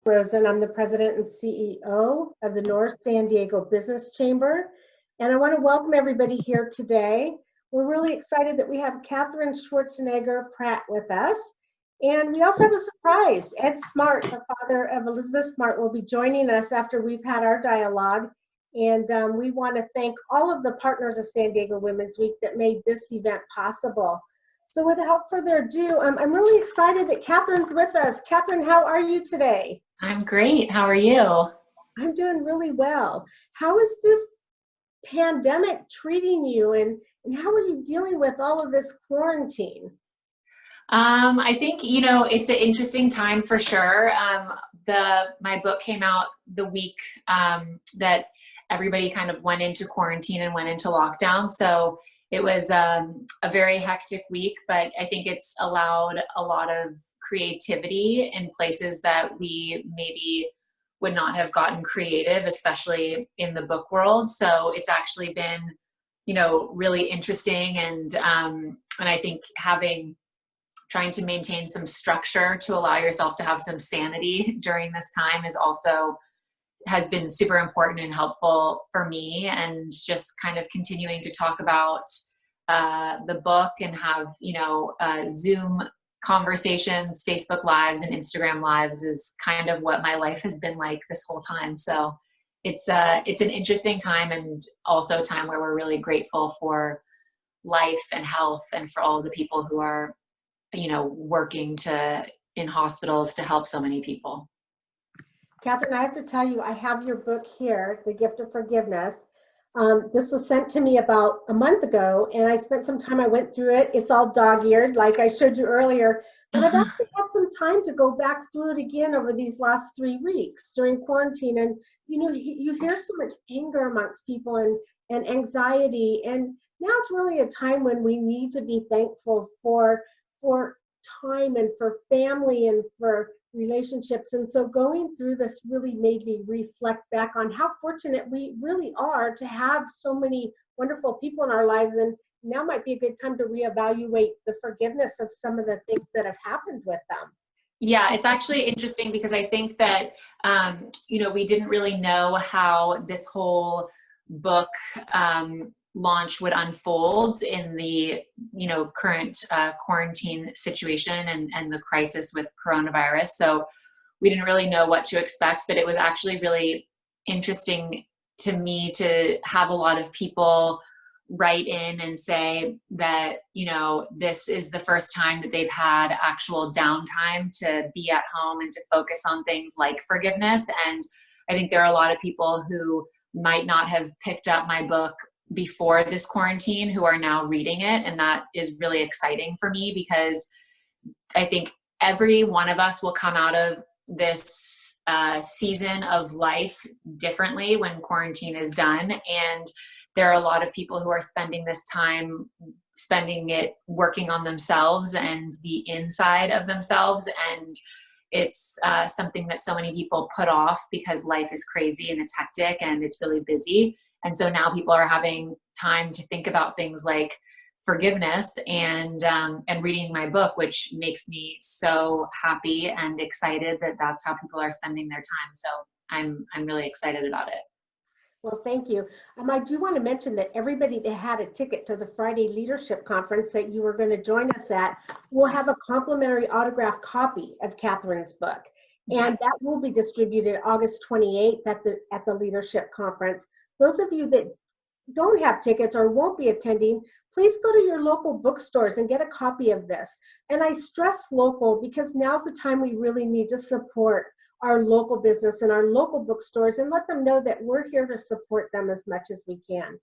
Rosen. I'm the president and CEO of the North San Diego Business Chamber, and I want to welcome everybody here today. We're really excited that we have Katherine Schwarzenegger Pratt with us, and we also have a surprise. Ed Smart, the father of Elizabeth Smart, will be joining us after we've had our dialogue, and we want to thank all of the partners of San Diego Women's Week that made this event possible. So without further ado, I'm really excited that Katherine's with us. Katherine, how are you today? I'm great. How are you? I'm doing really well. How is this pandemic treating you, and how are you dealing with all of this quarantine? I think, it's an interesting time for sure. My book came out the week that everybody kind of went into quarantine and went into lockdown. So it was a very hectic week, but I think it's allowed a lot of creativity in places that we maybe would not have gotten creative, especially in the book world. So it's actually been, really interesting. And I think trying to maintain some structure to allow yourself to have some sanity during this time has been super important and helpful for me, and just kind of continuing to talk about the book and have, Zoom conversations, Facebook Lives and Instagram Lives is kind of what my life has been like this whole time. So it's an interesting time, and also a time where we're really grateful for life and health, and for all of the people who are, working in hospitals to help so many people. Katherine, I have to tell you, I have your book here, The Gift of Forgiveness. This was sent to me about a month ago, and I spent some time, I went through it. It's all dog-eared, like I showed you earlier, but I've actually had some time to go back through it again over these last 3 weeks during quarantine. And, you hear so much anger amongst people and anxiety, and now it's really a time when we need to be thankful for time and for family and for relationships. And so going through this really made me reflect back on how fortunate we really are to have so many wonderful people in our lives. And now might be a good time to reevaluate the forgiveness of some of the things that have happened with them. Yeah, it's actually interesting because I think that, we didn't really know how this whole book launch would unfold in the current quarantine situation and the crisis with coronavirus. So we didn't really know what to expect, but it was actually really interesting to me to have a lot of people write in and say that this is the first time that they've had actual downtime to be at home and to focus on things like forgiveness. And I think there are a lot of people who might not have picked up my book before this quarantine who are now reading it. And that is really exciting for me, because I think every one of us will come out of this season of life differently when quarantine is done. And there are a lot of people who are spending this time working on themselves and the inside of themselves. And it's something that so many people put off because life is crazy and it's hectic and it's really busy. And so now people are having time to think about things like forgiveness and reading my book, which makes me so happy and excited that that's how people are spending their time. So I'm really excited about it. Well, thank you. I do want to mention that everybody that had a ticket to the Friday Leadership Conference that you were going to join us at will have a complimentary autographed copy of Katherine's book. And that will be distributed August 28th at the Leadership Conference. Those of you that don't have tickets or won't be attending, please go to your local bookstores and get a copy of this. And I stress local because now's the time we really need to support our local business and our local bookstores and let them know that we're here to support them as much as we can.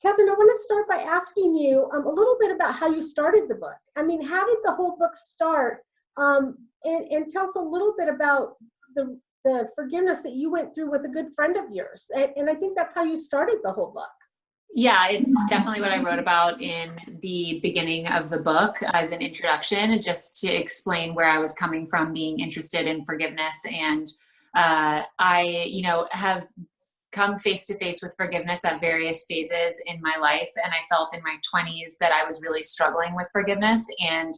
Katherine, I want to start by asking you a little bit about how you started the book. I mean, how did the whole book start? And tell us a little bit about the forgiveness that you went through with a good friend of yours. And I think that's how you started the whole book. Yeah, it's definitely what I wrote about in the beginning of the book as an introduction, just to explain where I was coming from being interested in forgiveness. And I, have come face to face with forgiveness at various phases in my life. And I felt in my 20s that I was really struggling with forgiveness, and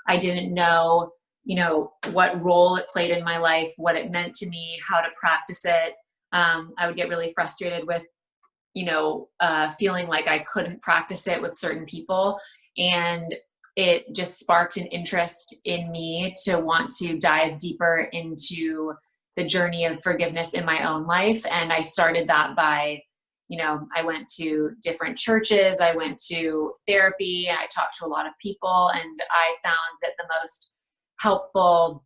I didn't know what role it played in my life, what it meant to me, how to practice it. I would get really frustrated with, feeling like I couldn't practice it with certain people. And it just sparked an interest in me to want to dive deeper into the journey of forgiveness in my own life. And I started that by, I went to different churches, I went to therapy, I talked to a lot of people, and I found that the most helpful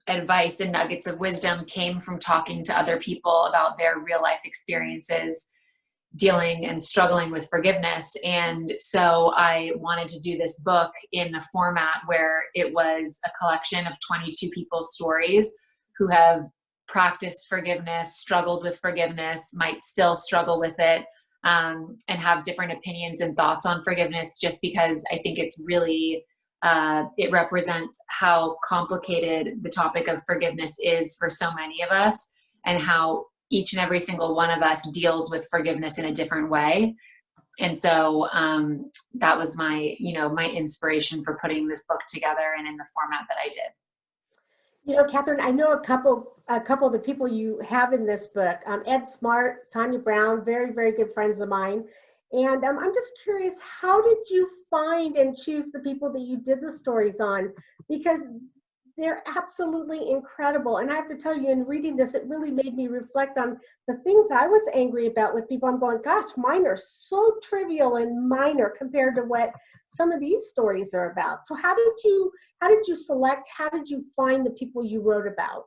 advice and nuggets of wisdom came from talking to other people about their real life experiences dealing and struggling with forgiveness. And so I wanted to do this book in a format where it was a collection of 22 people's stories who have practiced forgiveness, struggled with forgiveness, might still struggle with it, and have different opinions and thoughts on forgiveness, just because I think it's really, it represents how complicated the topic of forgiveness is for so many of us, and how each and every single one of us deals with forgiveness in a different way. And so that was my, my inspiration for putting this book together and in the format that I did. Katherine, I know a couple of the people you have in this book, Ed Smart, Tanya Brown, very, very good friends of mine. And I'm just curious, how did you find and choose the people that you did the stories on? Because they're absolutely incredible. And I have to tell you, in reading this, it really made me reflect on the things I was angry about with people. I'm going, gosh, mine are so trivial and minor compared to what some of these stories are about. So how did you select, how did you find the people you wrote about?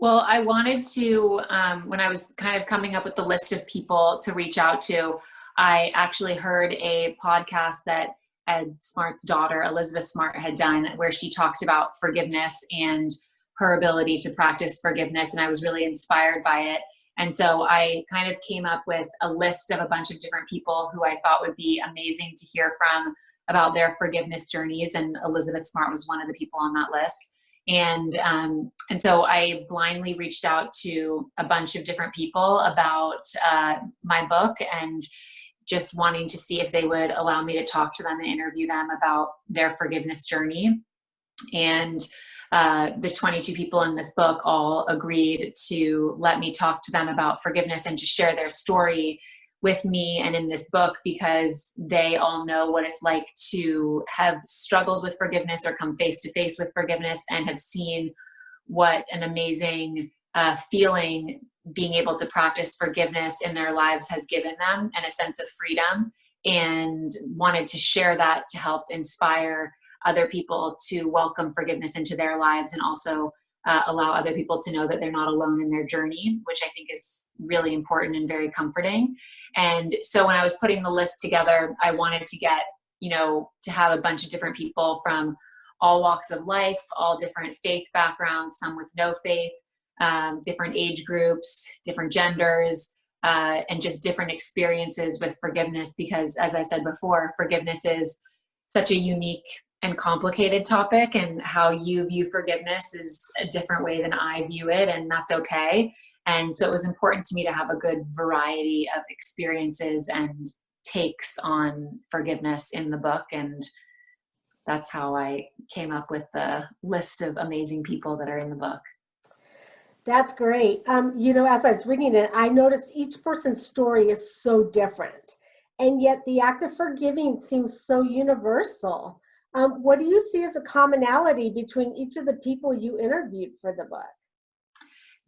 Well, I wanted to, when I was kind of coming up with the list of people to reach out to, I actually heard a podcast that Ed Smart's daughter, Elizabeth Smart, had done, where she talked about forgiveness and her ability to practice forgiveness. And I was really inspired by it. And so I kind of came up with a list of a bunch of different people who I thought would be amazing to hear from about their forgiveness journeys. And Elizabeth Smart was one of the people on that list. And so I blindly reached out to a bunch of different people about my book, and just wanting to see if they would allow me to talk to them and interview them about their forgiveness journey. And the 22 people in this book all agreed to let me talk to them about forgiveness and to share their story with me and in this book, because they all know what it's like to have struggled with forgiveness or come face to face with forgiveness, and have seen what an amazing feeling being able to practice forgiveness in their lives has given them, and a sense of freedom, and wanted to share that to help inspire other people to welcome forgiveness into their lives, and also allow other people to know that they're not alone in their journey, which I think is really important and very comforting. And so when I was putting the list together, I wanted to get, to have a bunch of different people from all walks of life, all different faith backgrounds, some with no faith, different age groups, different genders, and just different experiences with forgiveness. Because as I said before, forgiveness is such a unique and complicated topic, and how you view forgiveness is a different way than I view it, and that's okay. And so it was important to me to have a good variety of experiences and takes on forgiveness in the book. And that's how I came up with the list of amazing people that are in the book. That's great. As I was reading it, I noticed each person's story is so different, and yet the act of forgiving seems so universal. What do you see as a commonality between each of the people you interviewed for the book?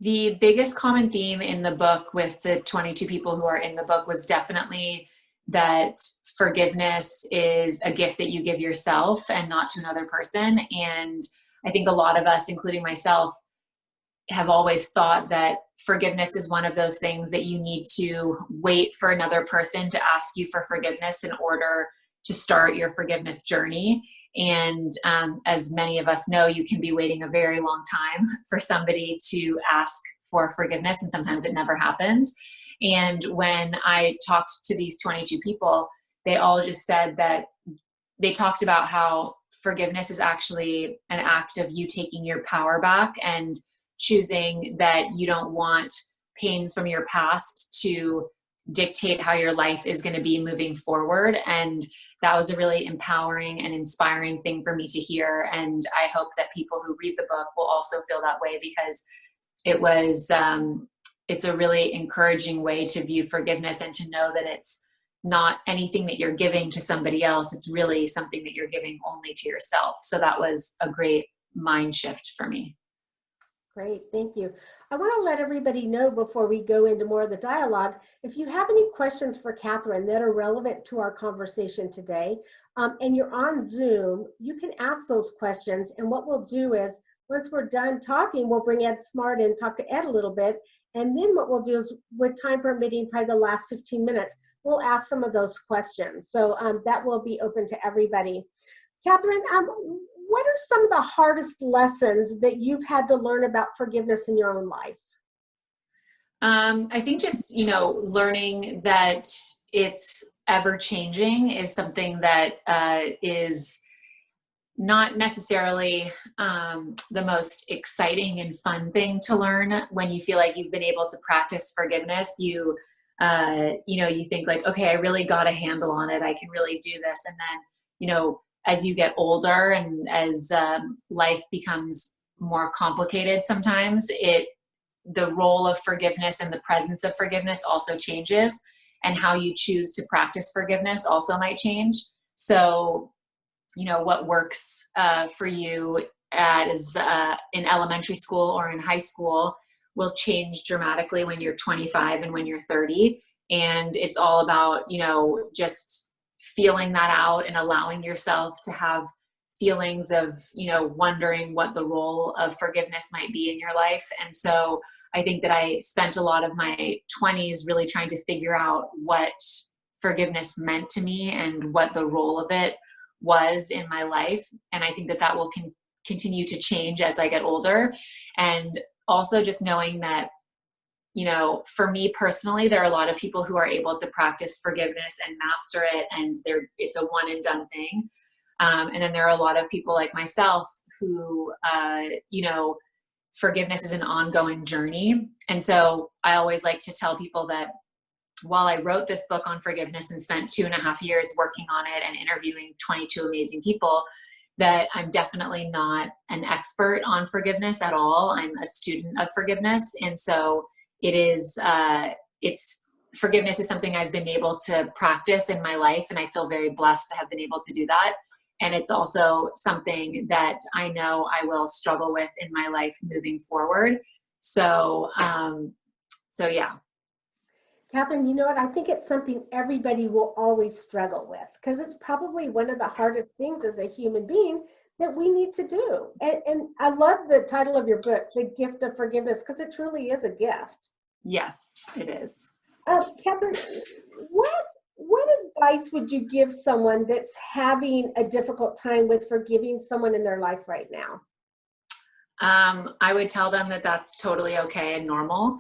The biggest common theme in the book with the 22 people who are in the book was definitely that forgiveness is a gift that you give yourself and not to another person. And I think a lot of us, including myself, have always thought that forgiveness is one of those things that you need to wait for another person to ask you for forgiveness in order to start your forgiveness journey. And as many of us know, you can be waiting a very long time for somebody to ask for forgiveness, and sometimes it never happens. And when I talked to these 22 people, they all just said that they talked about how forgiveness is actually an act of you taking your power back and choosing that you don't want pains from your past to dictate how your life is going to be moving forward. And that was a really empowering and inspiring thing for me to hear. And I hope that people who read the book will also feel that way, because it was, it's a really encouraging way to view forgiveness and to know that it's not anything that you're giving to somebody else. It's really something that you're giving only to yourself. So that was a great mind shift for me. Great, thank you. I want to let everybody know before we go into more of the dialogue, if you have any questions for Katherine that are relevant to our conversation today, and you're on Zoom, you can ask those questions. And what we'll do is, once we're done talking, we'll bring Ed Smart in, talk to Ed a little bit. And then what we'll do is, with time permitting, probably the last 15 minutes, we'll ask some of those questions. So that will be open to everybody. Katherine, what are some of the hardest lessons that you've had to learn about forgiveness in your own life? I think just, learning that it's ever changing is something that is not necessarily the most exciting and fun thing to learn. When you feel like you've been able to practice forgiveness, you think like, okay, I really got a handle on it. I can really do this. And then, as you get older and as life becomes more complicated, sometimes the role of forgiveness and the presence of forgiveness also changes, and how you choose to practice forgiveness also might change. So, what works for you as in elementary school or in high school will change dramatically when you're 25 and when you're 30. And it's all about, just feeling that out and allowing yourself to have feelings of, wondering what the role of forgiveness might be in your life. And so I think that I spent a lot of my 20s really trying to figure out what forgiveness meant to me and what the role of it was in my life. And I think that will continue to change as I get older. And also just knowing that, for me personally, there are a lot of people who are able to practice forgiveness and master it, and it's a one and done thing. And then there are a lot of people like myself who, forgiveness is an ongoing journey. And so I always like to tell people that while I wrote this book on forgiveness and spent 2.5 years working on it and interviewing 22 amazing people, that I'm definitely not an expert on forgiveness at all. I'm a student of forgiveness. And so forgiveness is something I've been able to practice in my life. And I feel very blessed to have been able to do that. And it's also something that I know I will struggle with in my life moving forward. So yeah. Katherine, you know what? I think it's something everybody will always struggle with, because it's probably one of the hardest things as a human being that we need to do. And I love the title of your book, The Gift of Forgiveness, because it truly is a gift. Yes, it is. Katherine, what advice would you give someone that's having a difficult time with forgiving someone in their life right now? I would tell them that that's totally okay and normal.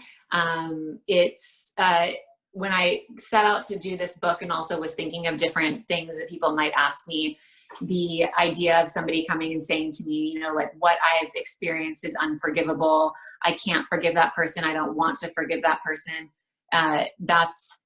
When I set out to do this book and also was thinking of different things that people might ask me, the idea of somebody coming and saying to me, like, what I've experienced is unforgivable. I can't forgive that person. I don't want to forgive that person. That's,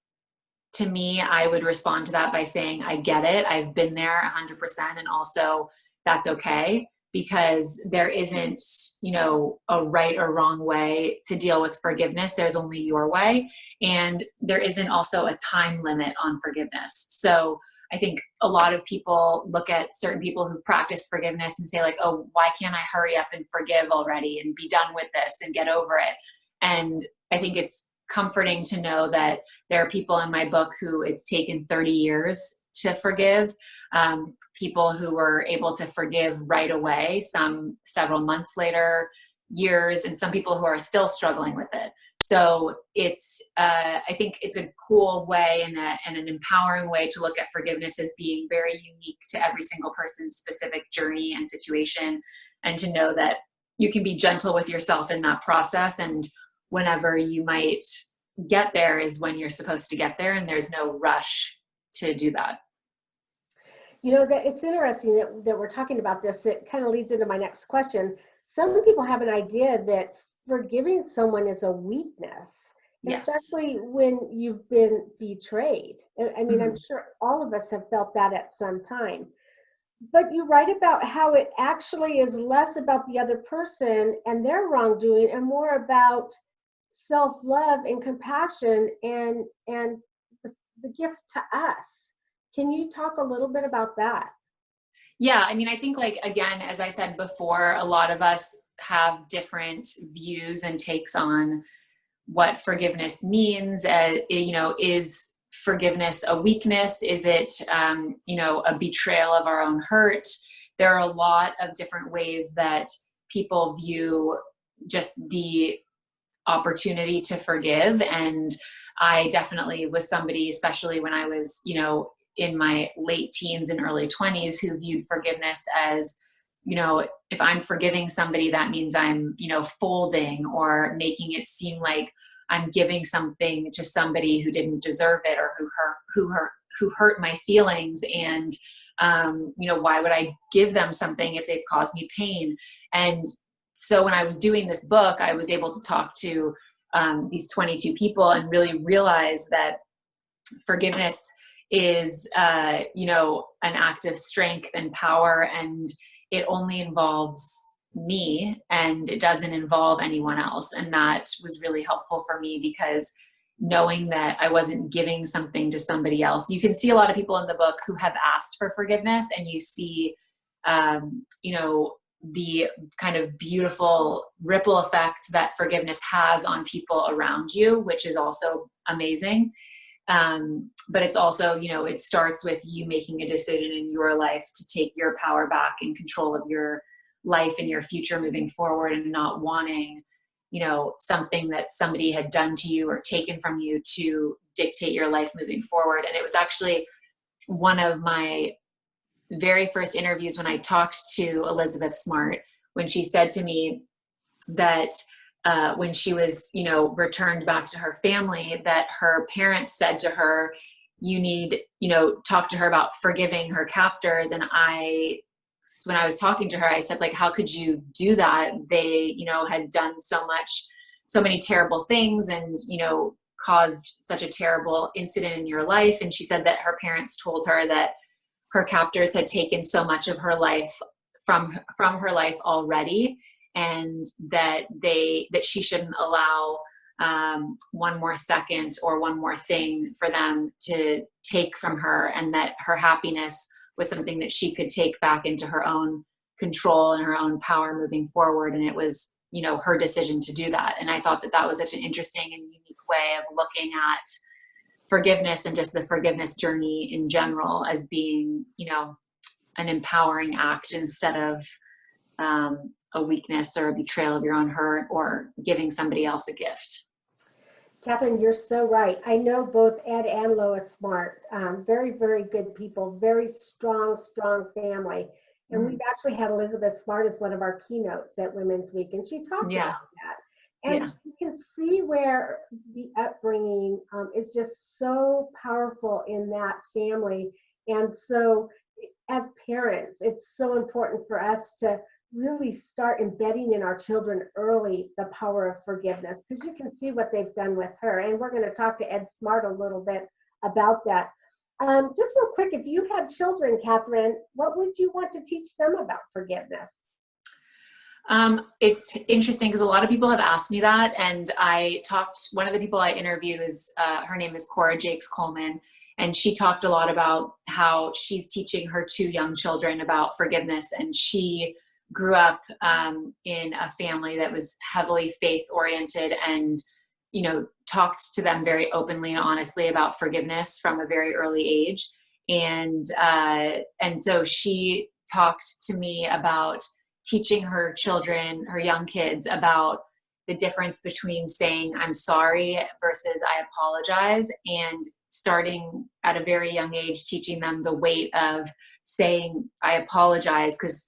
to me, I would respond to that by saying, I get it. I've been there 100%. And also that's okay, because there isn't, a right or wrong way to deal with forgiveness. There's only your way. And there isn't also a time limit on forgiveness. So I think a lot of people look at certain people who've practiced forgiveness and say like, oh, why can't I hurry up and forgive already and be done with this and get over it? And I think it's comforting to know that there are people in my book who it's taken 30 years to forgive, people who were able to forgive right away, some several months later, years, and some people who are still struggling with it. So I think it's a cool way and an empowering way to look at forgiveness as being very unique to every single person's specific journey and situation, and to know that you can be gentle with yourself in that process. And whenever you might get there is when you're supposed to get there, and there's no rush to do that. That it's interesting that we're talking about this. It kind of leads into my next question. Some people have an idea that forgiving someone is a weakness. Yes. especially when you've been betrayed. I mean, I'm Mhm. sure all of us have felt that at some time. But you write about how it actually is less about the other person and their wrongdoing and more about self-love and compassion and the gift to us. Can you talk a little bit about that? Yeah, I mean, I think like again, as I said before, a lot of us have different views and takes on what forgiveness means. Is forgiveness a weakness? Is it, a betrayal of our own hurt? There are a lot of different ways that people view just the opportunity to forgive. And I definitely was somebody, especially when I was, in my late teens and early 20s, who viewed forgiveness as, if I'm forgiving somebody, that means I'm, folding or making it seem like I'm giving something to somebody who didn't deserve it or who hurt my feelings. And, why would I give them something if they've caused me pain? And so when I was doing this book, I was able to talk to these 22 people and really realize that forgiveness is, an act of strength and power, and it only involves me and it doesn't involve anyone else. And that was really helpful for me because knowing that I wasn't giving something to somebody else. You can see a lot of people in the book who have asked for forgiveness, and you see, the kind of beautiful ripple effect that forgiveness has on people around you, which is also amazing. But it's also, it starts with you making a decision in your life to take your power back and control of your life and your future moving forward, and not wanting, something that somebody had done to you or taken from you to dictate your life moving forward. And it was actually one of my very first interviews when I talked to Elizabeth Smart, when she said to me that when she was, returned back to her family, that her parents said to her, you need, talk to her about forgiving her captors. And when I was talking to her, I said, like, how could you do that? They, had done so many terrible things and, caused such a terrible incident in your life. And she said that her parents told her that her captors had taken so much of her life from her life already, and that she shouldn't allow one more second or one more thing for them to take from her, and that her happiness was something that she could take back into her own control and her own power moving forward. And it was, her decision to do that. And I thought that that was such an interesting and unique way of looking at forgiveness and just the forgiveness journey in general as being, an empowering act instead of a weakness or a betrayal of your own hurt or giving somebody else a gift. Catherine, you're so right. I know both Ed and Lois Smart, very, very good people, very strong, strong family. And we've actually had Elizabeth Smart as one of our keynotes at Women's Week, and she talked Yeah. about that. And Yeah. you can see where the upbringing is just so powerful in that family. And so as parents, it's so important for us to really start embedding in our children early the power of forgiveness, because you can see what they've done with her. And we're going to talk to Ed Smart a little bit about that. Just real quick, if you had children, Catherine, what would you want to teach them about forgiveness? It's interesting because a lot of people have asked me that, and one of the people I interviewed is, her name is Cora Jakes Coleman, and she talked a lot about how she's teaching her two young children about forgiveness. And she grew up in a family that was heavily faith oriented, and, talked to them very openly and honestly about forgiveness from a very early age. And so she talked to me about teaching her children, her young kids, about the difference between saying I'm sorry versus I apologize, and starting at a very young age, teaching them the weight of saying I apologize, because,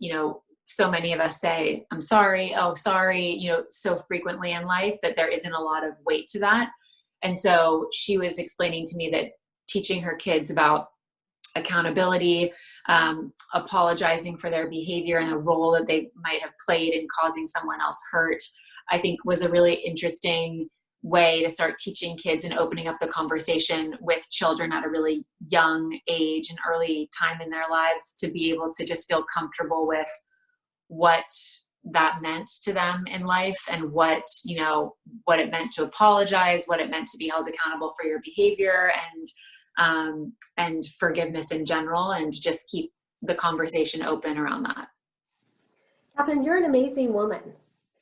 so many of us say I'm sorry, oh, sorry, so frequently in life that there isn't a lot of weight to that. And so she was explaining to me that teaching her kids about accountability, apologizing for their behavior and the role that they might have played in causing someone else hurt, I think was a really interesting way to start teaching kids and opening up the conversation with children at a really young age and early time in their lives, to be able to just feel comfortable with what that meant to them in life, and what, you know, what it meant to apologize, what it meant to be held accountable for your behavior, and forgiveness in general, and just keep the conversation open around that. Katherine, you're an amazing woman.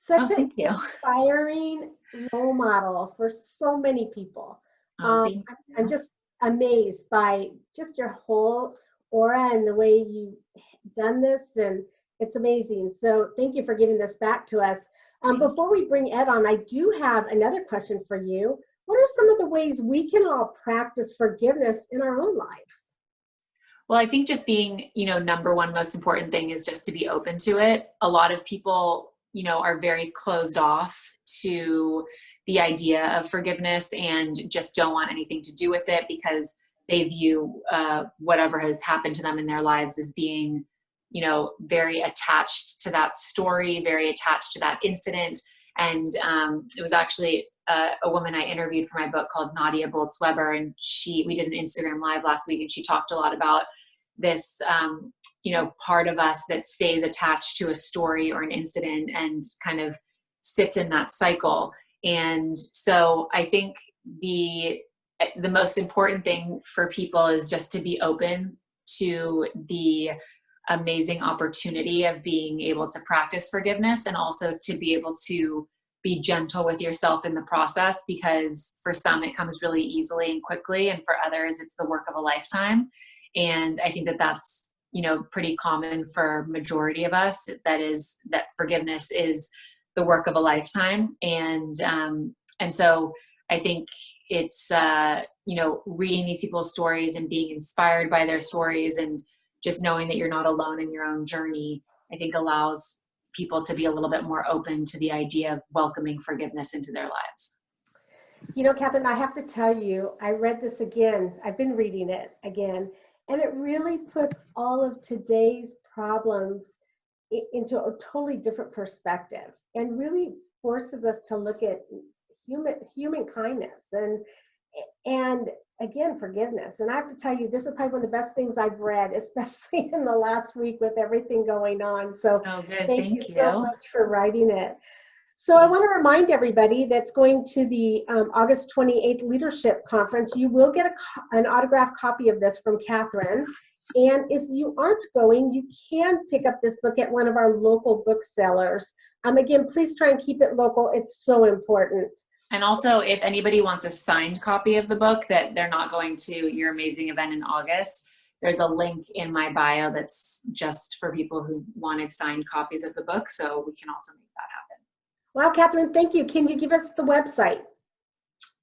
Such an Thank you. inspiring role model for so many people. Thank you. I'm just amazed by just your whole aura and the way you've done this, and it's amazing. So thank you for giving this back to us. Before we bring Ed on, I do have another question for you. What are some of the ways we can all practice forgiveness in our own lives? Well, I think just being, you know, number one most important thing is just to be open to it. A lot of people, you know, are very closed off to the idea of forgiveness and just don't want anything to do with it, because they view whatever has happened to them in their lives as being, you know, very attached to that story, very attached to that incident. And it was actually a woman I interviewed for my book called Nadia Boltz-Weber, and we did an Instagram live last week, and she talked a lot about this, you know, part of us that stays attached to a story or an incident and kind of sits in that cycle. And so I think the most important thing for people is just to be open to the amazing opportunity of being able to practice forgiveness, and also to be able to be gentle with yourself in the process, because for some it comes really easily and quickly, and for others it's the work of a lifetime. And I think that that's, you know, pretty common for majority of us, that forgiveness is the work of a lifetime. And so I think it's, you know, reading these people's stories and being inspired by their stories, and just knowing that you're not alone in your own journey, I think allows people to be a little bit more open to the idea of welcoming forgiveness into their lives. You know, Katherine, I have to tell you, I read this again. I've been reading it again, and it really puts all of today's problems into a totally different perspective, and really forces us to look at human kindness and again, forgiveness. And I have to tell you, this is probably one of the best things I've read, especially in the last week with everything going on. So thank you so much for writing it. So I want to remind everybody that's going to the August 28th Leadership Conference, you will get an autographed copy of this from Katherine. And if you aren't going, you can pick up this book at one of our local booksellers. Again, please try and keep it local. It's so important. And also, if anybody wants a signed copy of the book, that they're not going to your amazing event in August, there's a link in my bio that's just for people who wanted signed copies of the book. So we can also make that happen. Wow, Katherine, thank you. Can you give us the website?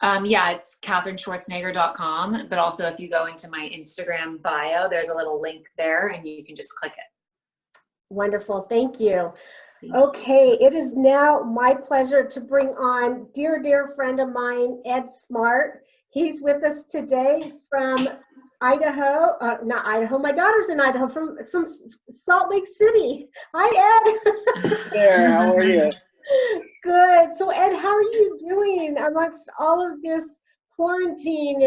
Yeah, it's katherineschwarzenegger.com. But also, if you go into my Instagram bio, there's a little link there, and you can just click it. Wonderful. Thank you. Okay, it is now my pleasure to bring on dear friend of mine, Ed Smart. He's with us today from Idaho, not Idaho, my daughter's in Idaho, from some Salt Lake City. Hi, Ed. There, how are you? Good. So, Ed, how are you doing amongst all of this quarantine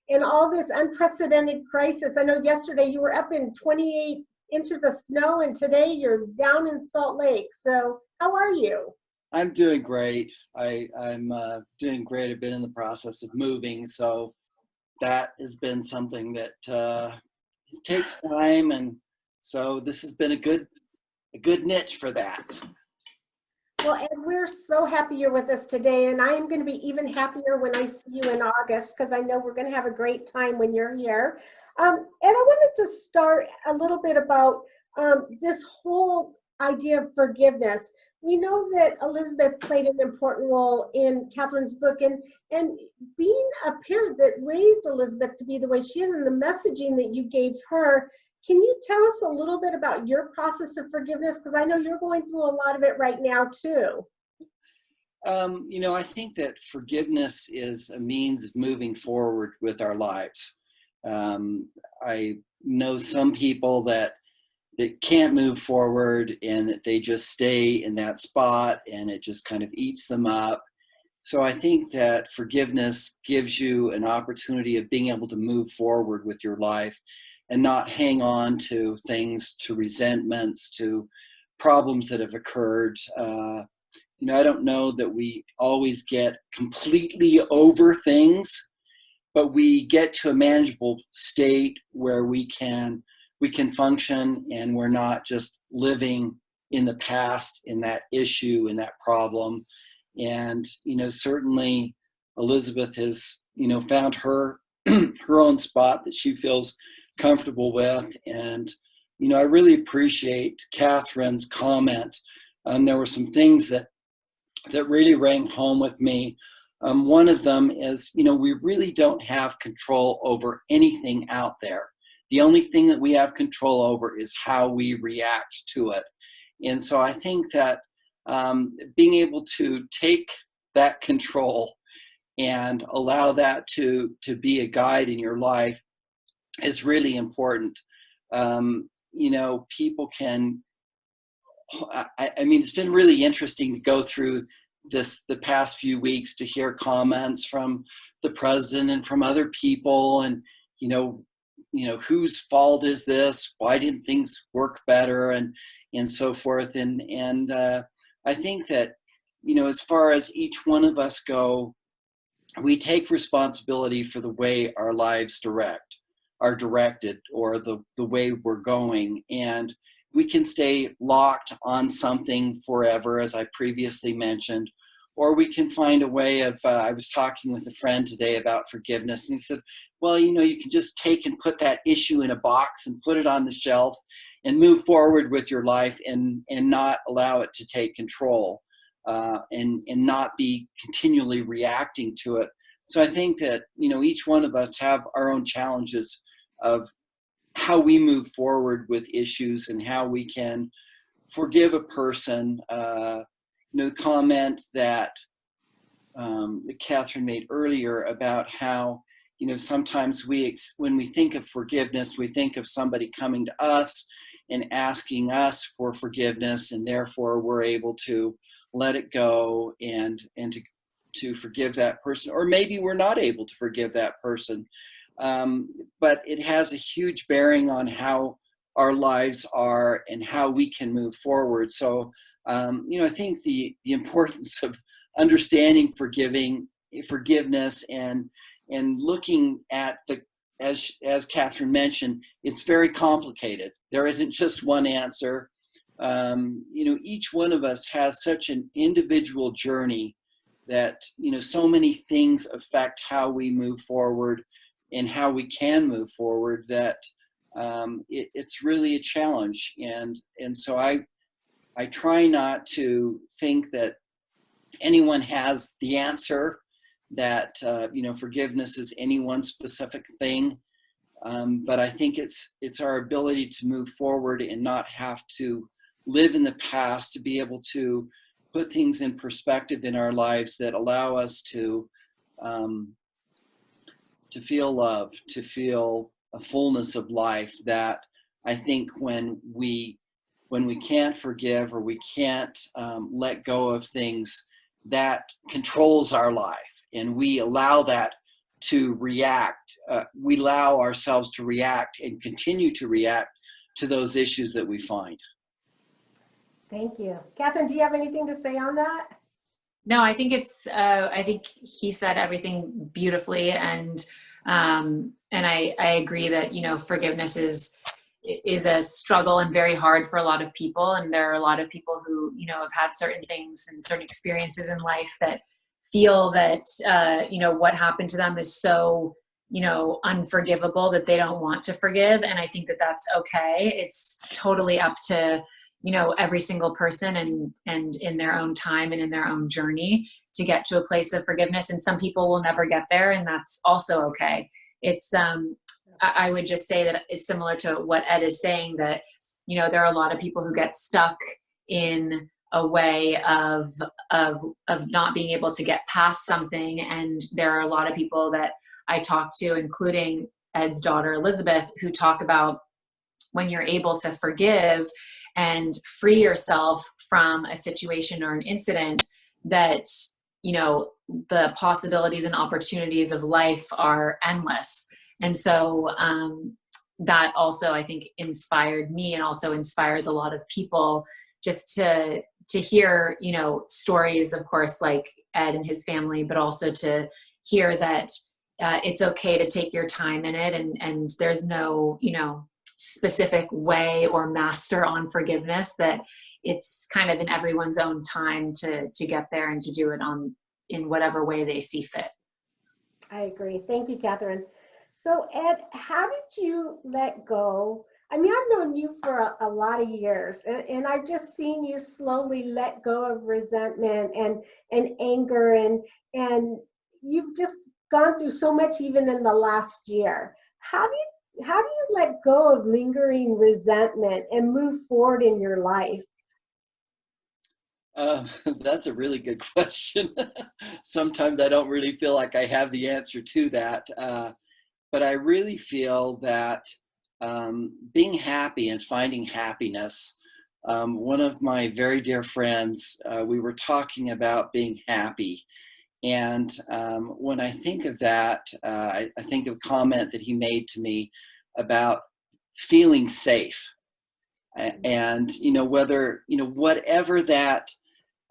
and all this unprecedented crisis? I know yesterday you were up in 28 inches of snow, and today you're down in Salt Lake. So how are you? I'm doing great. I'm doing great. I've been in the process of moving, so that has been something that it takes time, and so this has been a good niche for that. Well, Ed, we're so happy you're with us today, and I am going to be even happier when I see you in August, because I know we're going to have a great time when you're here. And I wanted to start a little bit about this whole idea of forgiveness. We know that Elizabeth played an important role in Katherine's book, and being a parent that raised Elizabeth to be the way she is, and the messaging that you gave her. Can you tell us a little bit about your process of forgiveness? Because I know you're going through a lot of it right now too. You know, I think that forgiveness is a means of moving forward with our lives. I know some people that can't move forward, and that they just stay in that spot, and it just kind of eats them up. So I think that forgiveness gives you an opportunity of being able to move forward with your life and not hang on to things, to resentments, to problems that have occurred. I don't know that we always get completely over things, but we get to a manageable state where we can function, and we're not just living in the past, in that issue, in that problem. And certainly Elizabeth has found her her own spot that she feels comfortable with. And I really appreciate Catherine's comment. There were some things that really rang home with me. One of them is, we really don't have control over anything out there. The only thing that we have control over is how we react to it. And so I think that being able to take that control and allow that to be a guide in your life is really important. People can, I mean, it's been really interesting to go through the past few weeks to hear comments from the president and from other people, and whose fault is this? Why didn't things work better? And so forth. And I think that as far as each one of us go, we take responsibility for the way our lives are directed, or the way we're going. And we can stay locked on something forever, as I previously mentioned, or we can find a way of, I was talking with a friend today about forgiveness, and he said, well, you can just take and put that issue in a box and put it on the shelf and move forward with your life, and not allow it to take control, and not be continually reacting to it. So I think that, each one of us have our own challenges of how we move forward with issues and how we can forgive a person. The comment that Katherine made earlier about how, sometimes when we think of forgiveness, we think of somebody coming to us and asking us for forgiveness, and therefore we're able to let it go and to forgive that person. Or maybe we're not able to forgive that person. But it has a huge bearing on how our lives are and how we can move forward. So, I think the importance of understanding forgiveness and looking at as Katherine mentioned, it's very complicated. There isn't just one answer. Each one of us has such an individual journey that, so many things affect how we move forward and how we can move forward, that it's really a challenge. And so I try not to think that anyone has the answer, that forgiveness is any one specific thing. But I think it's our ability to move forward and not have to live in the past, to be able to put things in perspective in our lives that allow us to feel love, to feel a fullness of life. That I think when we can't forgive, or we can't let go of things, that controls our life, and we allow that to react. We allow ourselves to react and continue to react to those issues that we find. Thank you. Katherine, do you have anything to say on that? No, I think I think he said everything beautifully, and I agree that, forgiveness is a struggle and very hard for a lot of people. And there are a lot of people who, have had certain things and certain experiences in life that feel that, what happened to them is so, unforgivable that they don't want to forgive. And I think that that's okay. It's totally up to, every single person and in their own time and in their own journey to get to a place of forgiveness. And some people will never get there, and that's also okay. It's, I would just say that it's similar to what Ed is saying, that, there are a lot of people who get stuck in a way of not being able to get past something. And there are a lot of people that I talk to, including Ed's daughter, Elizabeth, who talk about when you're able to forgive and free yourself from a situation or an incident, that you know, the possibilities and opportunities of life are endless. And so that also, I think, inspired me and also inspires a lot of people just to hear, you know, stories, of course, like Ed and his family, but also to hear that it's okay to take your time in it, and there's no, you know, specific way or master on forgiveness, that it's kind of in everyone's own time to get there and to do it in whatever way they see fit. I agree. Thank you, Katherine. So Ed, how did you let go? I mean, I've known you for a lot of years, and I've just seen you slowly let go of resentment and anger, and you've just gone through so much even in the last year. How do you let go of lingering resentment and move forward in your life? That's a really good question. Sometimes I don't really feel like I have the answer to that. But I really feel that being happy and finding happiness, one of my very dear friends, we were talking about being happy. And when I think of that, I think of a comment that he made to me about feeling safe. And, you know, whether, you know, whatever that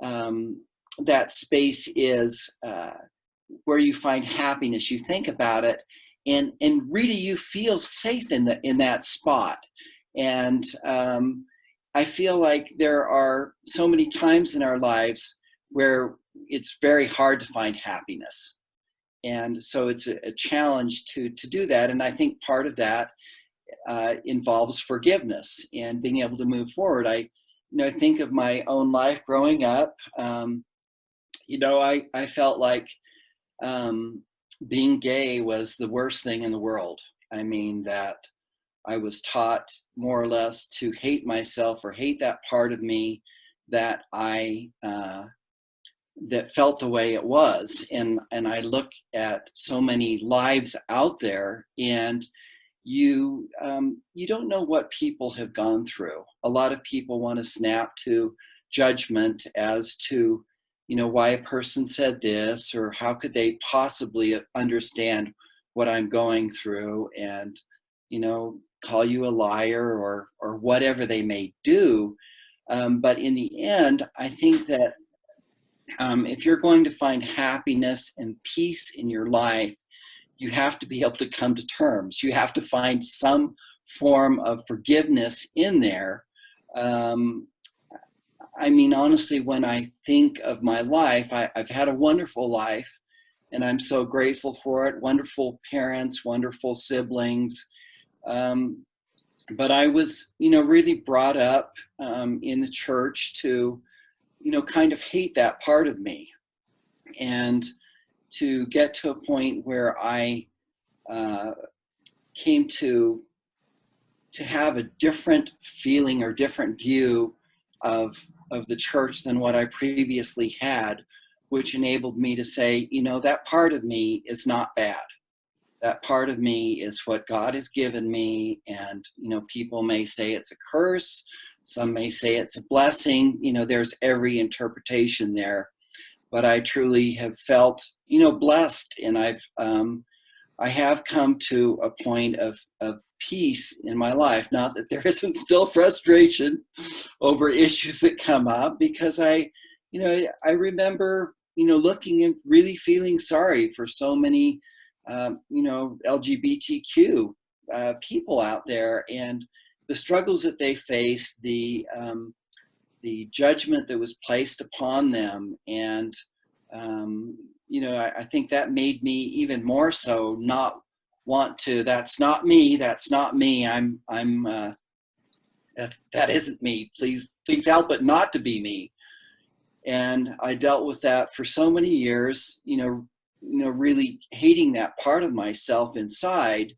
that space is where you find happiness, you think about it, and really you feel safe in that spot. And I feel like there are so many times in our lives where it's very hard to find happiness, and so it's a challenge to do that. And I think part of that involves forgiveness and being able to move forward. I think of my own life growing up. You know, I felt like being gay was the worst thing in the world. I mean, that I was taught more or less to hate myself or hate that part of me that that felt the way it was. And I look at so many lives out there, and you don't know what people have gone through. A lot of people want to snap to judgment as to, you know, why a person said this, or how could they possibly understand what I'm going through, and, you know, call you a liar or whatever they may do. But in the end, I think that if you're going to find happiness and peace in your life, you have to be able to come to terms. You have to find some form of forgiveness in there. I mean, honestly, when I think of my life, I've had a wonderful life, and I'm so grateful for it. Wonderful parents, wonderful siblings. But I was, you know, really brought up in the church to, you know, kind of hate that part of me, and to get to a point where I came to have a different feeling or different view of the church than what I previously had, which enabled me to say, you know, that part of me is not bad. That part of me is what God has given me. And, you know, people may say it's a curse. Some may say it's a blessing. You know, there's every interpretation there. But I truly have felt, you know, blessed. And I have come to a point of peace in my life. Not that there isn't still frustration over issues that come up, because I remember, you know, looking and really feeling sorry for so many, you know, LGBTQ people out there, and the struggles that they face, the judgment that was placed upon them. And, you know, I think that made me even more so not want to, that's not me, that isn't me. Please help it not to be me. And I dealt with that for so many years, you know, really hating that part of myself inside,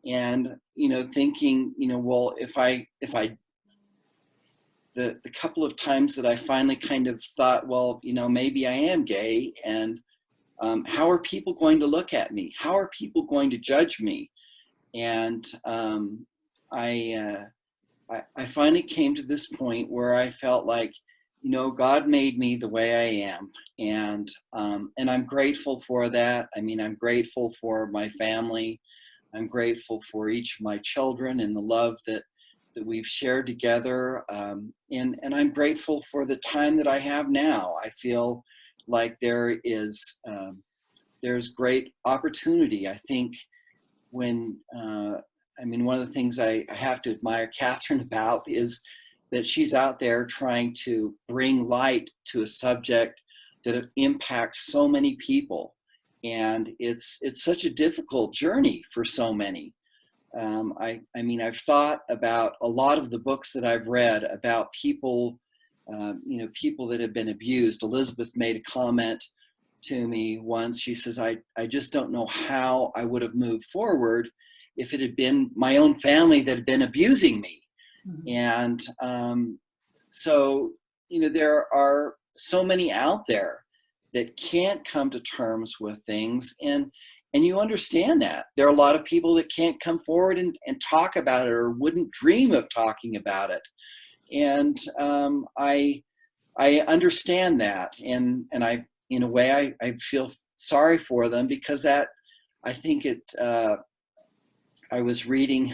and, you know, thinking, you know, well, if I the couple of times that I finally kind of thought, well, you know, maybe I am gay, and how are people going to look at me? How are people going to judge me? And I finally came to this point where I felt like God made me the way I am, and I'm grateful for that. I mean, I'm grateful for my family. I'm grateful for each of my children and the love that we've shared together. And I'm grateful for the time that I have now. I feel like there's great opportunity. I think when one of the things I have to admire Katherine about is that she's out there trying to bring light to a subject that impacts so many people. And it's such a difficult journey for so many. I've thought about a lot of the books that I've read about people, people that have been abused. Elizabeth made a comment to me once. She says, I just don't know how I would have moved forward if it had been my own family that had been abusing me. And so, there are so many out there that can't come to terms with things. And you understand that. There are a lot of people that can't come forward and talk about it, or wouldn't dream of talking about it. And I understand that. And I, in a way, I feel sorry for them, because that, I think I was reading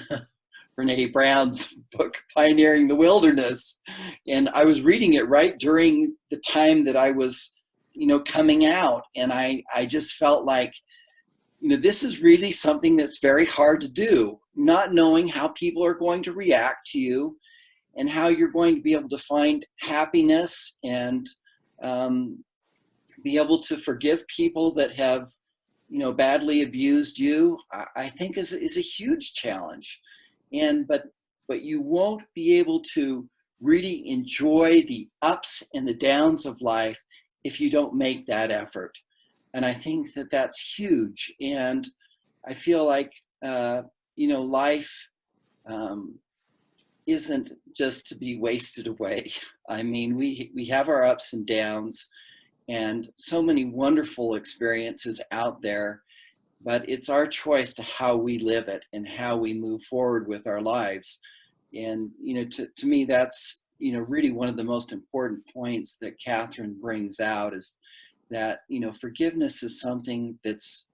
Brene Brown's book, Pioneering the Wilderness. And I was reading it right during the time that I was, coming out. And I just felt like, this is really something that's very hard to do, not knowing how people are going to react to you and how you're going to be able to find happiness and be able to forgive people that have, badly abused you. I think is a huge challenge. But you won't be able to really enjoy the ups and the downs of life if you don't make that effort. And I think that that's huge. And I feel like, life isn't just to be wasted away. I mean, we have our ups and downs, and so many wonderful experiences out there, but it's our choice to how we live it and how we move forward with our lives. And, to me, that's, really one of the most important points that Katherine brings out, is that, forgiveness is something that's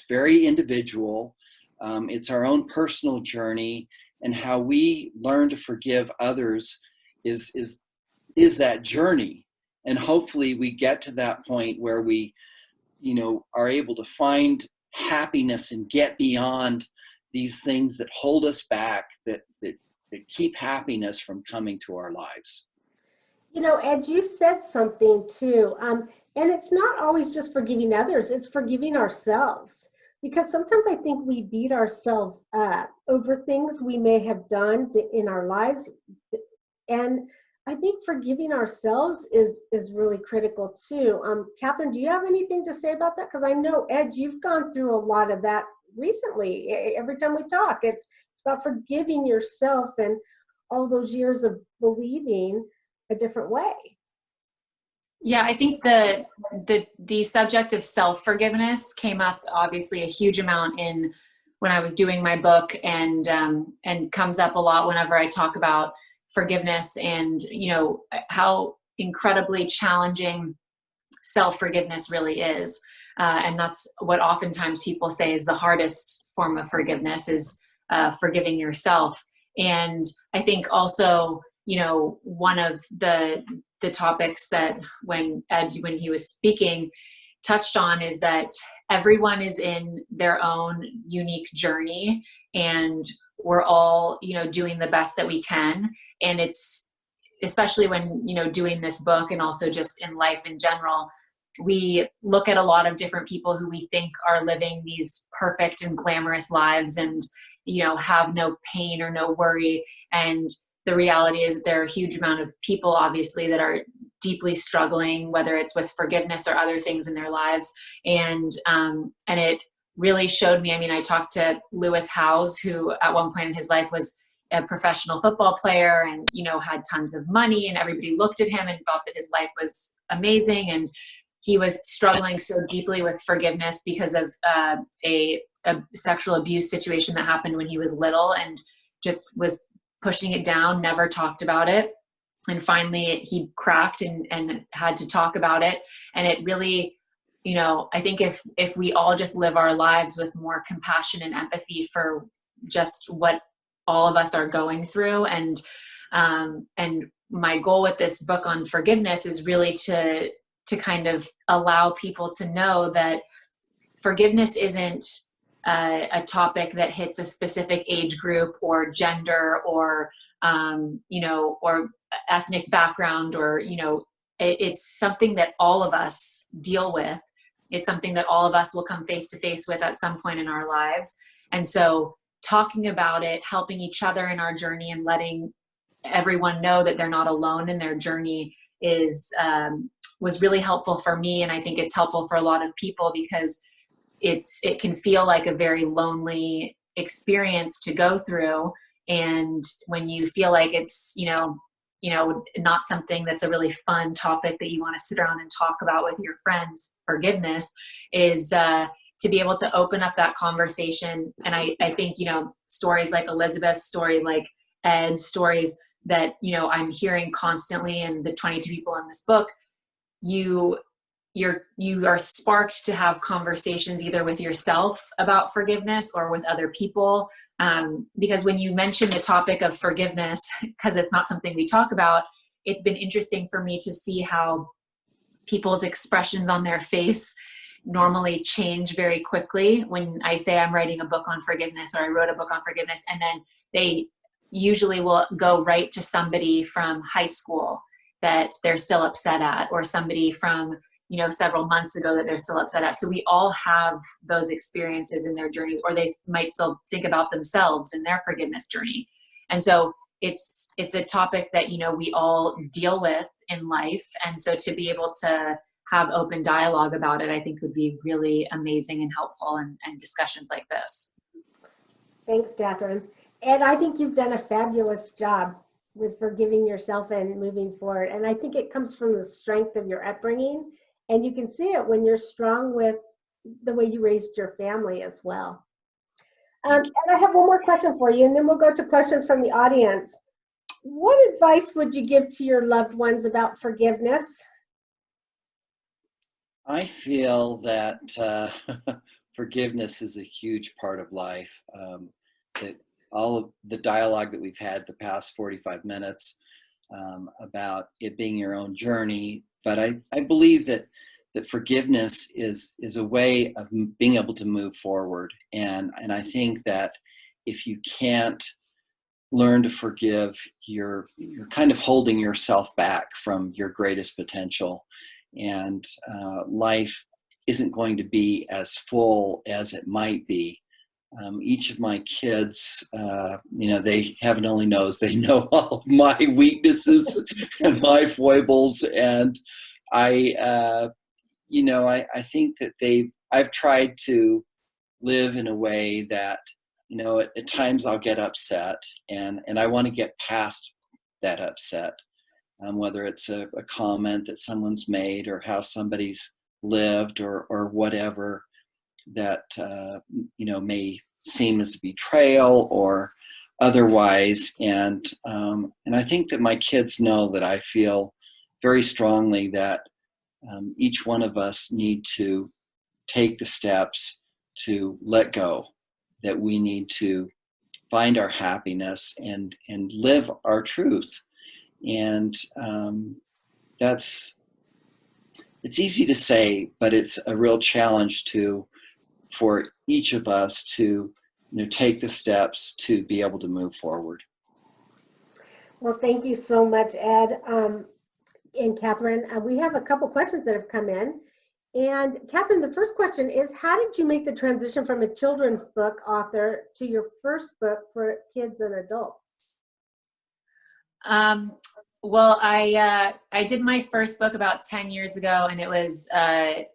very individual. It's our own personal journey, and how we learn to forgive others is that journey. And hopefully we get to that point where we, are able to find happiness and get beyond these things that hold us back, that keep happiness from coming to our lives. Ed, you said something too. And it's not always just forgiving others, it's forgiving ourselves. Because sometimes I think we beat ourselves up over things we may have done in our lives. And I think forgiving ourselves is really critical too. Katherine, do you have anything to say about that? Because I know, Ed, you've gone through a lot of that recently. Every time we talk, it's about forgiving yourself and all those years of believing a different way. Yeah, I think the subject of self-forgiveness came up obviously a huge amount when I was doing my book, and comes up a lot whenever I talk about forgiveness, and how incredibly challenging self-forgiveness really is. And that's what oftentimes people say is the hardest form of forgiveness, is forgiving yourself. And I think also, one of the topics that when he was speaking touched on is that everyone is in their own unique journey, and we're all, doing the best that we can. And it's especially when, doing this book, and also just in life in general, we look at a lot of different people who we think are living these perfect and glamorous lives, and, have no pain or no worry. And the reality is there are a huge amount of people, obviously, that are deeply struggling, whether it's with forgiveness or other things in their lives. And it really showed me, I talked to Lewis Howes, who at one point in his life was a professional football player and, had tons of money, and everybody looked at him and thought that his life was amazing. And he was struggling so deeply with forgiveness because of a sexual abuse situation that happened when he was little, and just was pushing it down, never talked about it. And finally he cracked and had to talk about it. And it really, you know, I think if we all just live our lives with more compassion and empathy for just what all of us are going through, and my goal with this book on forgiveness is really to kind of allow people to know that forgiveness isn't a topic that hits a specific age group or gender or you know, or ethnic background, or, you know, it's something that all of us deal with. It's something that all of us will come face to face with at some point in our lives. And so talking about it, helping each other in our journey, and letting everyone know that they're not alone in their journey was really helpful for me. And I think it's helpful for a lot of people, because it can feel like a very lonely experience to go through. And when you feel like it's, you know, not something that's a really fun topic that you want to sit around and talk about with your friends, forgiveness is to be able to open up that conversation. And I think, you know, stories like Elizabeth's story, like Ed's stories that, you know, I'm hearing constantly, and the 22 people in this book, you are sparked to have conversations either with yourself about forgiveness or with other people. Because when you mention the topic of forgiveness, because it's not something we talk about, it's been interesting for me to see how people's expressions on their face normally change very quickly when I say I'm writing a book on forgiveness, or I wrote a book on forgiveness, and then they usually will go right to somebody from high school that they're still upset at, or somebody from, you know, several months ago that they're still upset at. So we all have those experiences in their journeys, or they might still think about themselves in their forgiveness journey. And so it's a topic that, you know, we all deal with in life. And so to be able to have open dialogue about it, I think would be really amazing and helpful, and discussions like this. Thanks, Katherine. And I think you've done a fabulous job with forgiving yourself and moving forward. And I think it comes from the strength of your upbringing. And you can see it when you're strong with the way you raised your family as well. And I have one more question for you, and then we'll go to questions from the audience. What advice would you give to your loved ones about forgiveness? I feel that forgiveness is a huge part of life. That all of the dialogue that we've had the past 45 minutes about it being your own journey, but I believe that forgiveness is a way of being able to move forward. And I think that if you can't learn to forgive, you're kind of holding yourself back from your greatest potential. And life isn't going to be as full as it might be. Each of my kids, you know, they heaven only knows, they know all of my weaknesses and my foibles. And you know, I think that I've tried to live in a way that, you know, at times I'll get upset, and I want to get past that upset, whether it's a comment that someone's made, or how somebody's lived, or whatever that, you know, may seem as a betrayal or otherwise. And I think that my kids know that I feel very strongly that each one of us need to take the steps to let go, that we need to find our happiness and live our truth. And it's easy to say, but it's a real challenge for each of us to, you know, take the steps to be able to move forward. Well, thank you so much, Ed and Katherine. We have a couple questions that have come in. And Katherine, the first question is, how did you make the transition from a children's book author to your first book for kids and adults? Well, I did my first book about 10 years ago, and it was a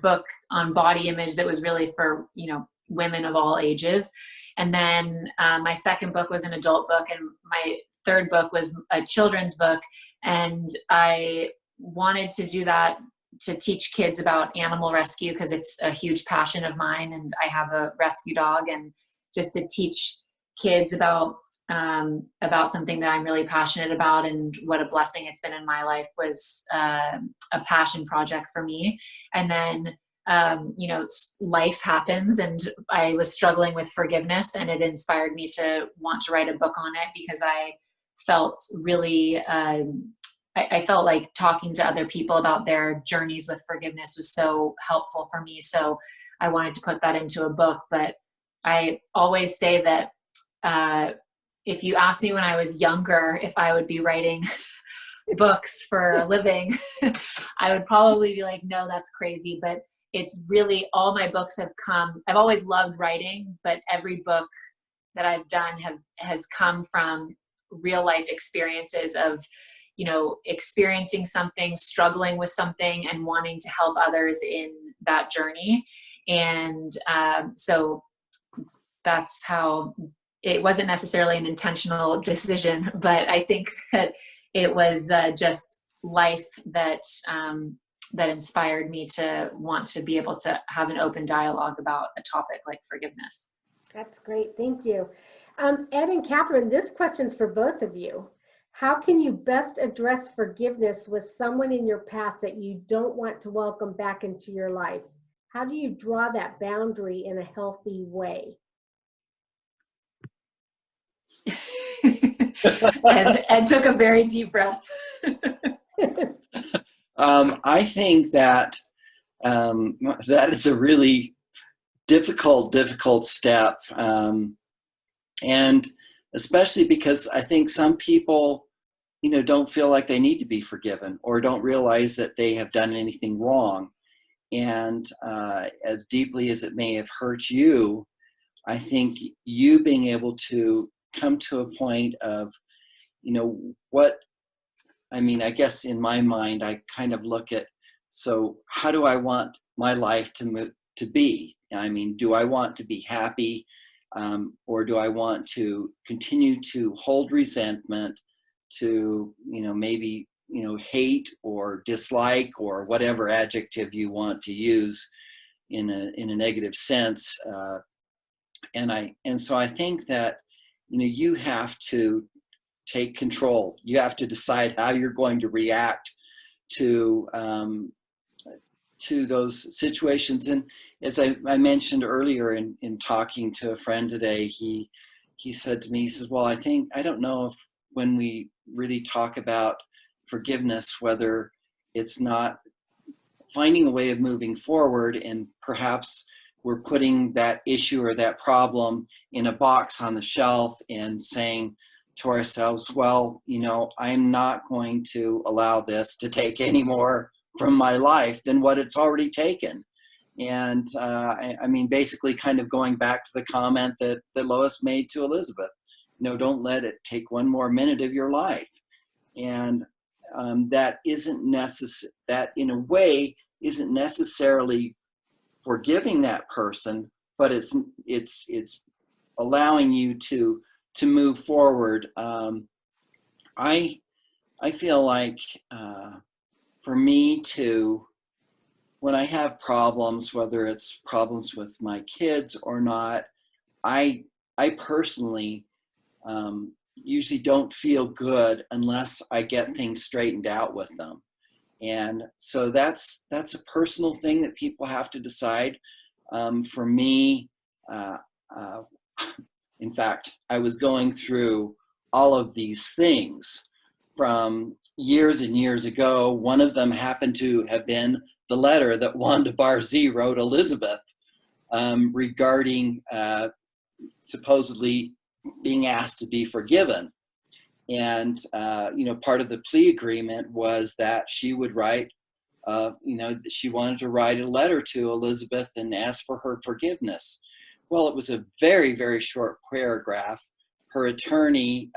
book on body image that was really for, you know, women of all ages. And then my second book was an adult book, and my third book was a children's book. And I wanted to do that to teach kids about animal rescue, because it's a huge passion of mine, and I have a rescue dog, and just to teach kids about about something that I'm really passionate about, and what a blessing it's been in my life was a passion project for me. And then, life happens, and I was struggling with forgiveness, and it inspired me to want to write a book on it, because I felt really, I felt like talking to other people about their journeys with forgiveness was so helpful for me. So I wanted to put that into a book. But I always say that if you asked me when I was younger if I would be writing books for a living, I would probably be like, no, that's crazy. But it's really, all my books have come, I've always loved writing, but every book that I've done has come from real life experiences of, experiencing something, struggling with something, and wanting to help others in that journey. And so that's how, it wasn't necessarily an intentional decision, but I think that it was just life that that inspired me to want to be able to have an open dialogue about a topic like forgiveness. That's great. Thank you. Ed and Katherine, this question's for both of you. How can you best address forgiveness with someone in your past that you don't want to welcome back into your life? How do you draw that boundary in a healthy way? Ed took a very deep breath. I think that that is a really difficult step, and especially because I think some people, don't feel like they need to be forgiven, or don't realize that they have done anything wrong. And as deeply as it may have hurt you, I think you being able to come to a point of, I guess in my mind, I kind of look at, so how do I want my life to be? Do I want to be happy, or do I want to continue to hold resentment, to, maybe, hate or dislike, or whatever adjective you want to use in a negative sense. And so I think that, you have to take control. You have to decide how you're going to react to those situations. And as I mentioned earlier in talking to a friend today, he said to me, he says, well, I don't know if when we really talk about forgiveness, whether it's not finding a way of moving forward, and perhaps we're putting that issue or that problem in a box on the shelf and saying to ourselves, well, I'm not going to allow this to take any more from my life than what it's already taken. And basically kind of going back to the comment that Lois made to Elizabeth, don't let it take one more minute of your life. And that isn't necessary, that in a way isn't necessarily forgiving that person, but it's allowing you to move forward. I feel like for me to, when I have problems, whether it's problems with my kids or not, I personally usually don't feel good unless I get things straightened out with them. And so that's a personal thing that people have to decide. For me, in fact, I was going through all of these things from years and years ago. One of them happened to have been the letter that Wanda Barzee wrote Elizabeth regarding supposedly being asked to be forgiven. And, part of the plea agreement was that she would write, she wanted to write a letter to Elizabeth and ask for her forgiveness. Well, it was a very, very short paragraph. Her attorney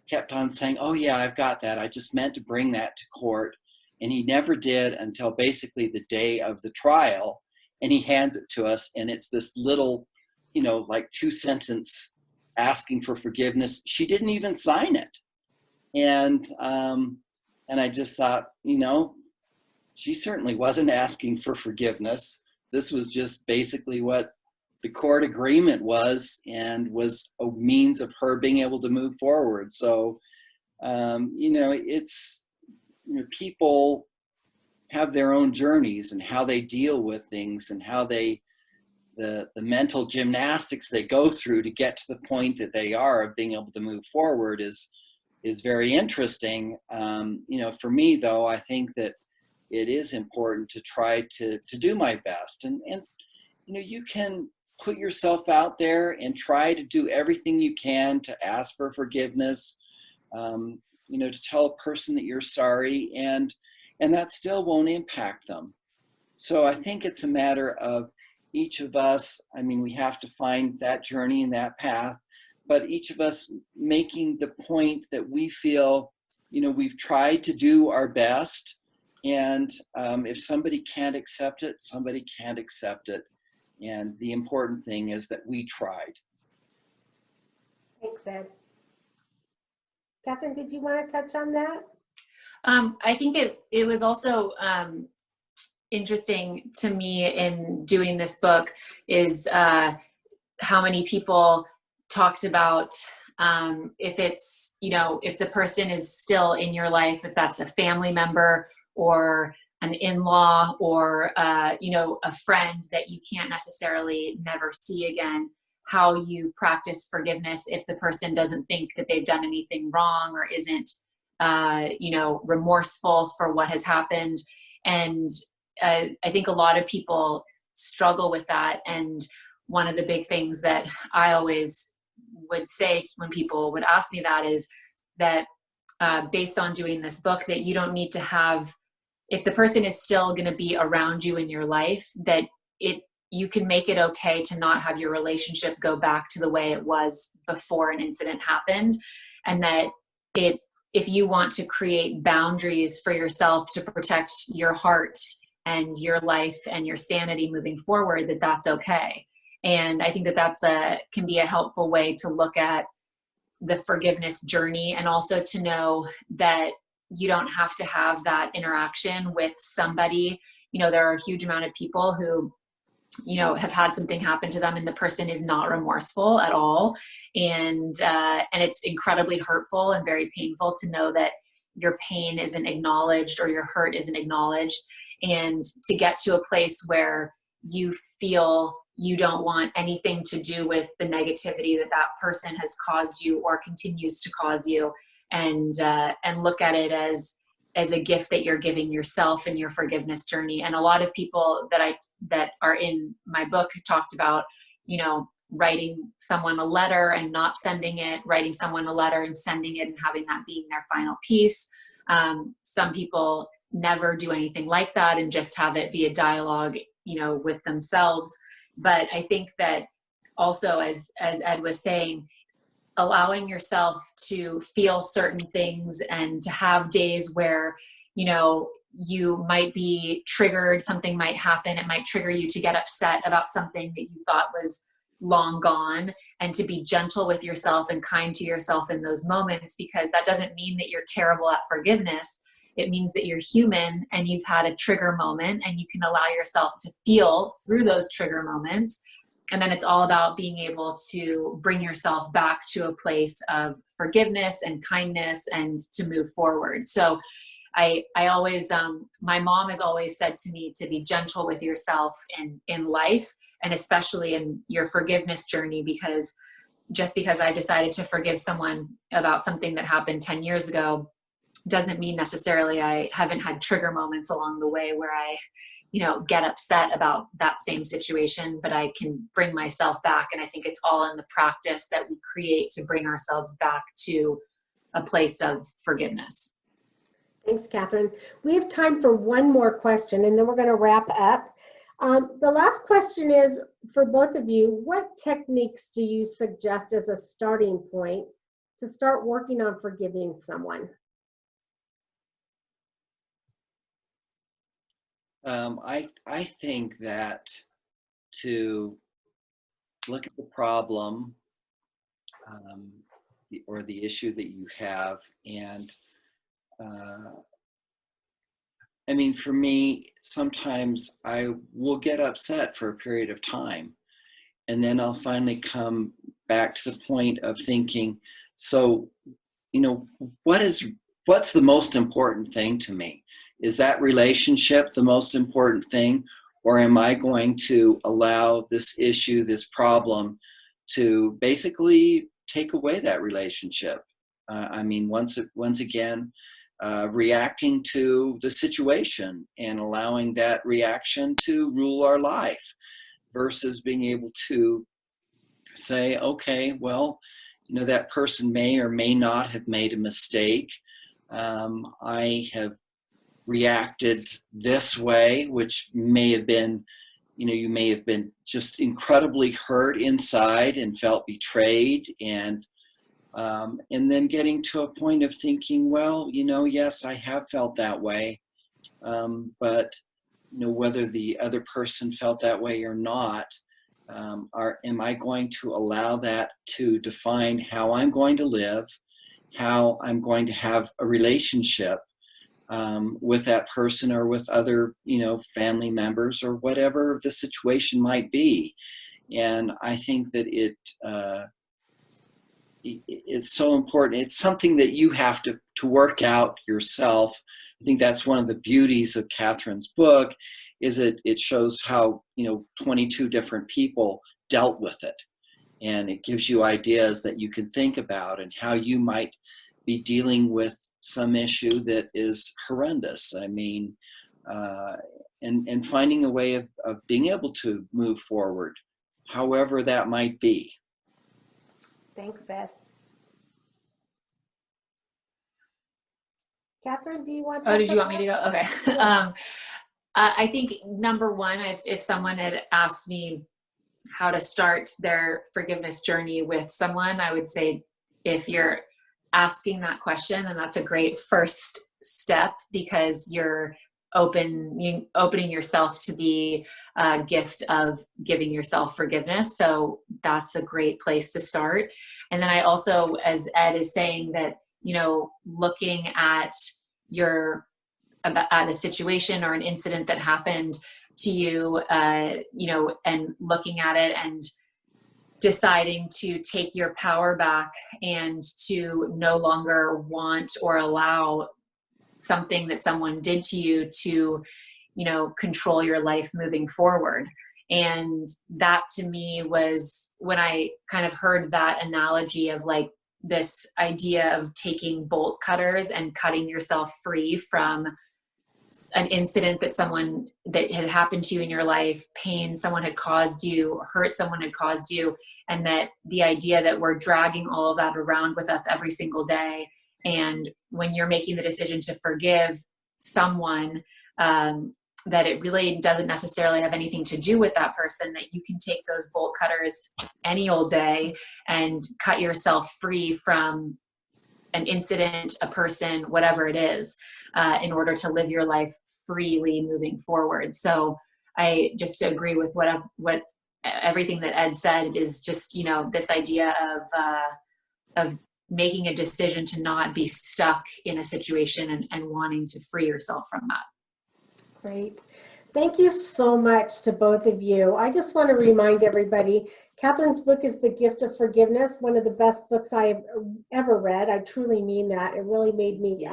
kept on saying, oh yeah, I've got that. I just meant to bring that to court. And he never did until basically the day of the trial. And he hands it to us. And it's this little, like 2-sentence asking for forgiveness. She didn't even sign it. And I just thought, she certainly wasn't asking for forgiveness. This was just basically what the court agreement was, and was a means of her being able to move forward. So, it's, people have their own journeys and how they deal with things and how the mental gymnastics they go through to get to the point that they are of being able to move forward is very interesting. For me though, I think that it is important to try to do my best, and you can put yourself out there and try to do everything you can to ask for forgiveness, to tell a person that you're sorry, and that still won't impact them. So I think it's a matter of each of us. I mean, we have to find that journey and that path, but each of us making the point that we feel, we've tried to do our best. And if somebody can't accept it, somebody can't accept it. And the important thing is that we tried. Thanks, Ed. Catherine, did you want to touch on that? I think it was also interesting to me in doing this book is how many people talked about if it's, if the person is still in your life, if that's a family member or an in-law or, a friend that you can't necessarily never see again, how you practice forgiveness if the person doesn't think that they've done anything wrong or isn't, remorseful for what has happened. And I think a lot of people struggle with that. And one of the big things that I always would say when people would ask me that is that based on doing this book, that you don't need to have, if the person is still going to be around you in your life, that you can make it okay to not have your relationship go back to the way it was before an incident happened. And that if you want to create boundaries for yourself to protect your heart and your life and your sanity moving forward, that's okay. And I think that can be a helpful way to look at the forgiveness journey, and also to know that you don't have to have that interaction with somebody. There are a huge amount of people who, have had something happen to them and the person is not remorseful at all. And it's incredibly hurtful and very painful to know that your pain isn't acknowledged or your hurt isn't acknowledged. And to get to a place where you feel you don't want anything to do with the negativity that person has caused you or continues to cause you, and look at it as a gift that you're giving yourself in your forgiveness journey. And a lot of people that are in my book talked about, writing someone a letter and not sending it, writing someone a letter and sending it and having that being their final piece. Some people never do anything like that and just have it be a dialogue, with themselves. But I think that also, as Ed was saying, allowing yourself to feel certain things and to have days where, you might be triggered, something might happen, it might trigger you to get upset about something that you thought was long gone, and to be gentle with yourself and kind to yourself in those moments, because that doesn't mean that you're terrible at forgiveness. It means that you're human and you've had a trigger moment, and you can allow yourself to feel through those trigger moments. And then it's all about being able to bring yourself back to a place of forgiveness and kindness and to move forward. So I always, my mom has always said to me to be gentle with yourself in life, and especially in your forgiveness journey, because just because I decided to forgive someone about something that happened 10 years ago doesn't mean necessarily I haven't had trigger moments along the way where I, get upset about that same situation, but I can bring myself back. And I think it's all in the practice that we create to bring ourselves back to a place of forgiveness. Thanks, Catherine. We have time for one more question, and then we're going to wrap up. The last question is for both of you. What techniques do you suggest as a starting point to start working on forgiving someone? I think that to look at the problem or the issue that you have, and for me, sometimes I will get upset for a period of time, and then I'll finally come back to the point of thinking, so, what's the most important thing to me? Is that relationship the most important thing? Or am I going to allow this issue, this problem, to basically take away that relationship? Once again, reacting to the situation and allowing that reaction to rule our life, versus being able to say, okay, well, that person may or may not have made a mistake. I have reacted this way, which may have been, you may have been just incredibly hurt inside and felt betrayed, and then getting to a point of thinking, well, yes, I have felt that way, but whether the other person felt that way or not, am I going to allow that to define how I'm going to live, how I'm going to have a relationship with that person or with other, family members or whatever the situation might be. And I think that it's so important. It's something that you have to work out yourself. I think that's one of the beauties of Katherine's book, is it shows how, 22 different people dealt with it. And it gives you ideas that you can think about and how you might be dealing with some issue that is horrendous. And finding a way of being able to move forward, however that might be. Thanks, Ed. Katherine, do you want to? Oh, did you want me to go? Okay. I think number one, if someone had asked me how to start their forgiveness journey with someone, I would say, if you're asking that question, then that's a great first step, because you're opening yourself to the gift of giving yourself forgiveness. So that's a great place to start. And then I also, as Ed is saying, that, looking at at a situation or an incident that happened to you, and looking at it and deciding to take your power back and to no longer want or allow something that someone did to you to, control your life moving forward. And that to me was when I kind of heard that analogy of like this idea of taking bolt cutters and cutting yourself free from an incident that had happened to you in your life, pain someone had caused you, hurt someone had caused you, and that the idea that we're dragging all of that around with us every single day. And when you're making the decision to forgive someone, that it really doesn't necessarily have anything to do with that person, that you can take those bolt cutters any old day and cut yourself free from an incident, a person, whatever it is, in order to live your life freely moving forward. So I just agree with what everything that Ed said, is just, this idea of making a decision to not be stuck in a situation and wanting to free yourself from that. Great. Thank you so much to both of you. I just want to remind everybody, Katherine's book is The Gift of Forgiveness, one of the best books I have ever read. I truly mean that. It really made me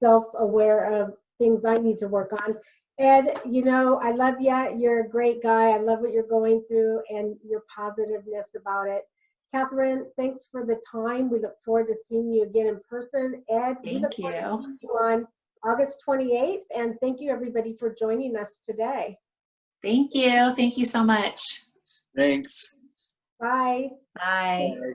self-aware of things I need to work on. Ed, I love you. You're a great guy. I love what you're going through and your positiveness about it. Katherine, thanks for the time. We look forward to seeing you again in person. Ed, we look forward to seeing you on August 28th. And thank you, everybody, for joining us today. Thank you. Thank you so much. Thanks. Bye. Bye. Bye.